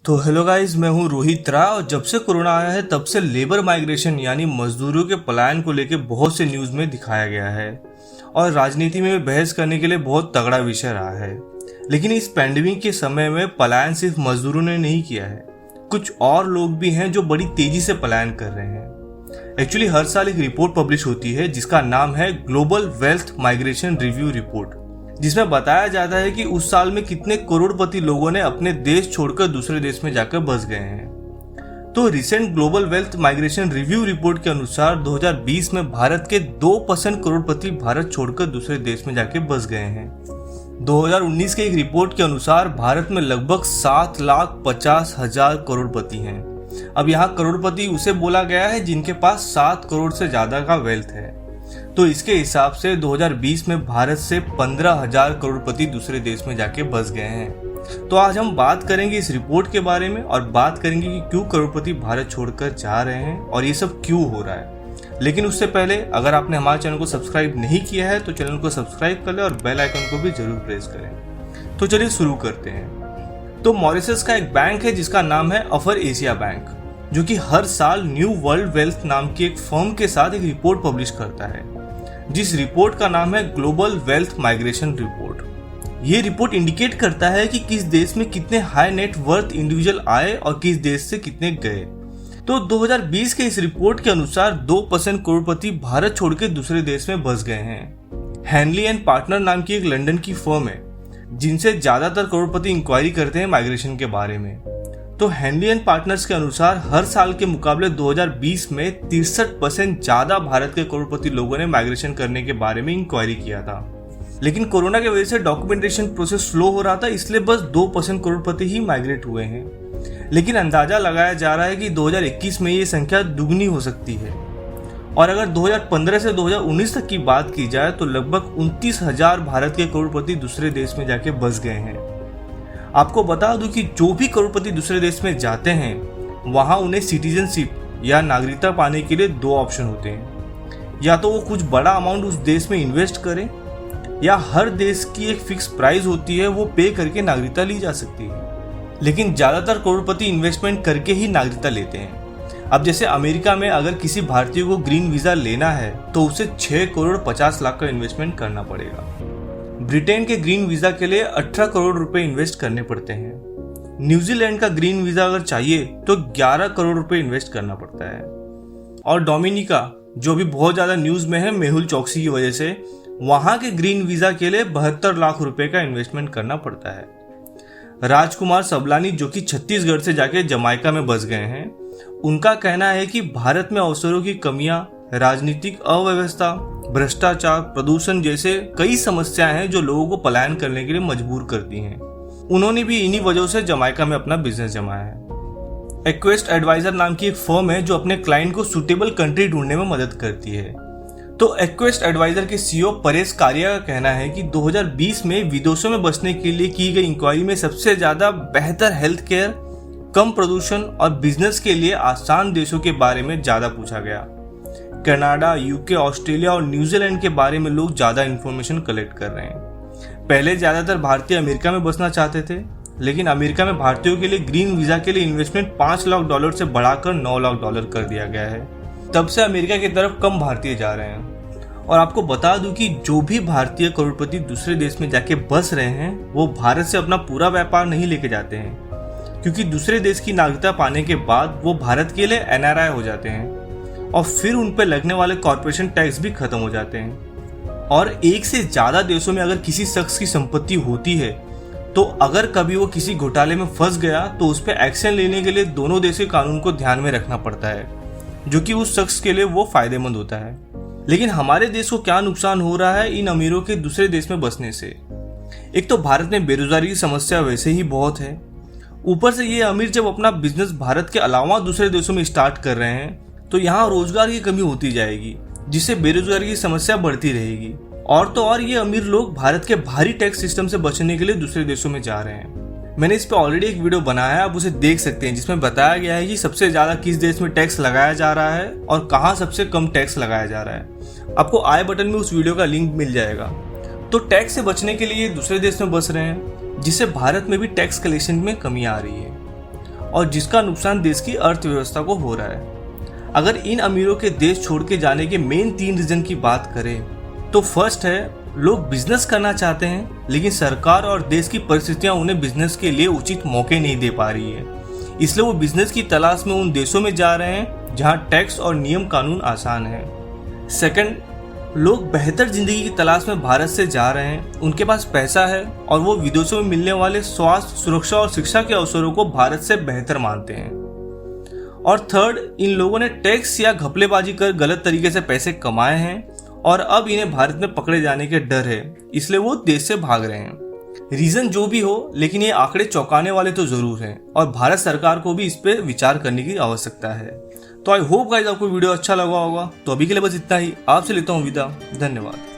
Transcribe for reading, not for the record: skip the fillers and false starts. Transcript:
तो hello guys, मैं हूं रोहित रा। और जब से कोरोना आया है तब से लेबर माइग्रेशन यानी मजदूरों के पलायन को लेकर बहुत से न्यूज़ में दिखाया गया है और राजनीति में बहस करने के लिए बहुत तगड़ा विषय रहा है। लेकिन इस पैंडेमिक के समय में पलायन सिर्फ मजदूरों ने नहीं किया है, कुछ और लोग भी हैं जो बड़ी तेजी से पलायन कर रहे हैं। एक्चुअली हर साल एक रिपोर्ट पब्लिश होती है जिसका नाम है global wealth migration review report, जिसमें बताया जाता है कि उस साल में कितने करोड़पति लोगों ने अपने देश छोड़कर दूसरे देश में जाकर बस गए हैं। तो recent global wealth migration review report के अनुसार 2020 में भारत के 2% करोड़पति भारत छोड़कर दूसरे देश में जाके बस गए हैं। 2019 के एक रिपोर्ट के अनुसार भारत में लगभग 7,50,000 करोड़पति हैं। अब यहाँ करोड़पति उसे बोला गया है जिनके पास 7 करोड़ से ज्यादा का वेल्थ है। तो इसके हिसाब से 2020 में भारत से 15,000 करोड़पति दूसरे देश में जाके बस गए हैं। तो आज हम बात करेंगे इस रिपोर्ट के बारे में और बात करेंगे कि क्यों करोड़पति भारत छोड़कर जा रहे हैं और ये सब क्यों हो रहा है। लेकिन उससे पहले अगर आपने हमारे चैनल को सब्सक्राइब नहीं किया है तो चैनल को सब्सक्राइब कर ले और बेल आइकन को भी जरूर प्रेस करें। तो चलिए शुरू करते हैं। तो मॉरिशस का एक बैंक है जिसका नाम है अफर एशिया बैंक, जो कि हर साल न्यू वर्ल्ड वेल्थ नाम की एक फर्म के साथ एक रिपोर्ट पब्लिश करता है, जिस रिपोर्ट का नाम है ग्लोबल वेल्थ माइग्रेशन रिपोर्ट। ये रिपोर्ट इंडिकेट करता है कि किस देश में कितने हाई नेट वर्थ इंडिविजुअल आए और किस देश से कितने गए। तो 2020 के इस रिपोर्ट के अनुसार 2% करोड़पति भारत छोड़ के दूसरे देश में बस गए हैं। हैनली एंड पार्टनर नाम की एक लंदन की फर्म है जिनसे ज्यादातर करोड़पति इंक्वायरी करते हैं माइग्रेशन के बारे में। तो हैनली एंड पार्टनर्स के अनुसार हर साल के मुकाबले 2020 में 63% ज्यादा भारत के करोड़पति लोगों ने माइग्रेशन करने के बारे में इंक्वायरी किया था। लेकिन कोरोना की वजह से डॉक्यूमेंटेशन प्रोसेस स्लो हो रहा था, इसलिए बस 2% करोड़पति ही माइग्रेट हुए हैं। लेकिन अंदाजा लगाया जा रहा है कि 2021 में ये संख्या दुगनी हो सकती है। और अगर 2015 से 2019 तक की बात की जाए तो लगभग 29,000 भारत के करोड़पति दूसरे देश में जाके बस गए हैं। आपको बता दूं कि जो भी करोड़पति दूसरे देश में जाते हैं वहां उन्हें सिटीजनशिप या नागरिकता पाने के लिए 2 ऑप्शन होते हैं। या तो वो कुछ बड़ा अमाउंट उस देश में इन्वेस्ट करें, या हर देश की एक फिक्स प्राइस होती है, वो पे करके नागरिकता ली जा सकती है। लेकिन ज्यादातर करोड़पति इन्वेस्टमेंट करके ही नागरिकता लेते हैं। अब जैसे अमेरिका में अगर किसी भारतीय को ग्रीन वीजा लेना है तो उसे 6 करोड़ 50 लाख का इन्वेस्टमेंट करना पड़ेगा। ब्रिटेन के ग्रीन वीजा के लिए 18 करोड़ रुपए इन्वेस्ट करने पड़ते हैं। न्यूजीलैंड का ग्रीन वीजा अगर चाहिए तो 11 करोड़ रुपए इन्वेस्ट करना पड़ता है। और डोमिनिका, जो भी बहुत ज्यादा न्यूज में है मेहुल चौकसी की वजह से, वहां के ग्रीन वीजा के लिए 72 लाख रुपए का इन्वेस्टमेंट करना पड़ता है। राजकुमार सबलानी, जो कि छत्तीसगढ़ से जाके जमाइका में बस गए हैं, उनका कहना है कि भारत में अवसरों की कमियां, राजनीतिक अव्यवस्था, भ्रष्टाचार, प्रदूषण जैसे कई समस्याएं हैं जो लोगों को पलायन करने के लिए मजबूर करती हैं। उन्होंने भी इन्हीं वजहों से जमाइका में अपना बिजनेस जमाया है। एक्वेस्ट एडवाइजर नाम की एक फर्म है जो अपने क्लाइंट को सुटेबल कंट्री ढूंढने में मदद करती है। तो एक्वेस्ट एडवाइजर के सीईओ परेश कारिया का कहना है कि 2020 में विदेशों में बसने के लिए की गई इंक्वायरी में सबसे ज्यादा बेहतर हेल्थ केयर, कम प्रदूषण और बिजनेस के लिए आसान देशों के बारे में ज्यादा पूछा गया। कनाडा, यूके, ऑस्ट्रेलिया और न्यूजीलैंड के बारे में लोग ज्यादा इंफॉर्मेशन कलेक्ट कर रहे हैं। पहले ज्यादातर भारतीय अमेरिका में बसना चाहते थे, लेकिन अमेरिका में भारतीयों के लिए ग्रीन वीजा के लिए इन्वेस्टमेंट $5 लाख से बढ़ाकर $9 लाख कर दिया गया है। तब से अमेरिका की तरफ कम भारतीय जा रहे हैं। और आपको बता दूं कि जो भी भारतीय करोड़पति दूसरे देश में जाके बस रहे हैं वो भारत से अपना पूरा व्यापार नहीं लेके जाते हैं, क्योंकि दूसरे देश की नागरिकता पाने के बाद वो भारत के लिए एनआरआई हो जाते हैं और फिर उन पर लगने वाले कॉर्पोरेशन टैक्स भी खत्म हो जाते हैं। और एक से ज्यादा देशों में अगर किसी शख्स की संपत्ति होती है तो अगर कभी वो किसी घोटाले में फंस गया तो उस पर एक्शन लेने के लिए दोनों देश के कानून को ध्यान में रखना पड़ता है, जो कि उस शख्स के लिए वो फायदेमंद होता है। लेकिन हमारे देश को क्या नुकसान हो रहा है इन अमीरों के दूसरे देश में बसने से? एक तो भारत में बेरोजगारी की समस्या वैसे ही बहुत है, ऊपर से ये अमीर जब अपना बिजनेस भारत के अलावा दूसरे देशों में स्टार्ट कर रहे हैं तो यहाँ रोजगार की कमी होती जाएगी, जिससे बेरोजगारी की समस्या बढ़ती रहेगी। और तो और ये अमीर लोग भारत के भारी टैक्स सिस्टम से बचने के लिए दूसरे देशों में जा रहे हैं। मैंने इस पे ऑलरेडी एक वीडियो बनाया है, आप उसे देख सकते हैं, जिसमें बताया गया है कि सबसे ज्यादा किस देश में टैक्स लगाया जा रहा है और कहाँ सबसे कम टैक्स लगाया जा रहा है। आपको आई बटन में उस वीडियो का लिंक मिल जाएगा। तो टैक्स से बचने के लिए दूसरे देश में बस रहे हैं, जिससे भारत में भी टैक्स कलेक्शन में कमी आ रही है। और जिसका नुकसान देश की अर्थव्यवस्था को हो रहा है। अगर इन अमीरों के देश छोड़ के जाने के मेन 3 रीजन की बात करें तो फर्स्ट है, लोग बिजनेस करना चाहते हैं लेकिन सरकार और देश की परिस्थितियां उन्हें बिजनेस के लिए उचित मौके नहीं दे पा रही है, इसलिए वो बिजनेस की तलाश में उन देशों में जा रहे हैं जहां टैक्स और नियम कानून आसान है। सेकंड, लोग बेहतर जिंदगी की तलाश में भारत से जा रहे हैं, उनके पास पैसा है और वो विदेशों में मिलने वाले स्वास्थ्य, सुरक्षा और शिक्षा के अवसरों को भारत से बेहतर मानते हैं। और थर्ड, इन लोगों ने टैक्स या घपलेबाजी कर गलत तरीके से पैसे कमाए हैं और अब इन्हें भारत में पकड़े जाने के डर है, इसलिए वो देश से भाग रहे हैं। रीजन जो भी हो, लेकिन ये आंकड़े चौंकाने वाले तो जरूर हैं और भारत सरकार को भी इस पे विचार करने की आवश्यकता है। तो आई होप गाइस आपको वीडियो अच्छा लगा होगा। तो अभी के लिए बस इतना ही, आपसे लेता हूँ विदा। धन्यवाद।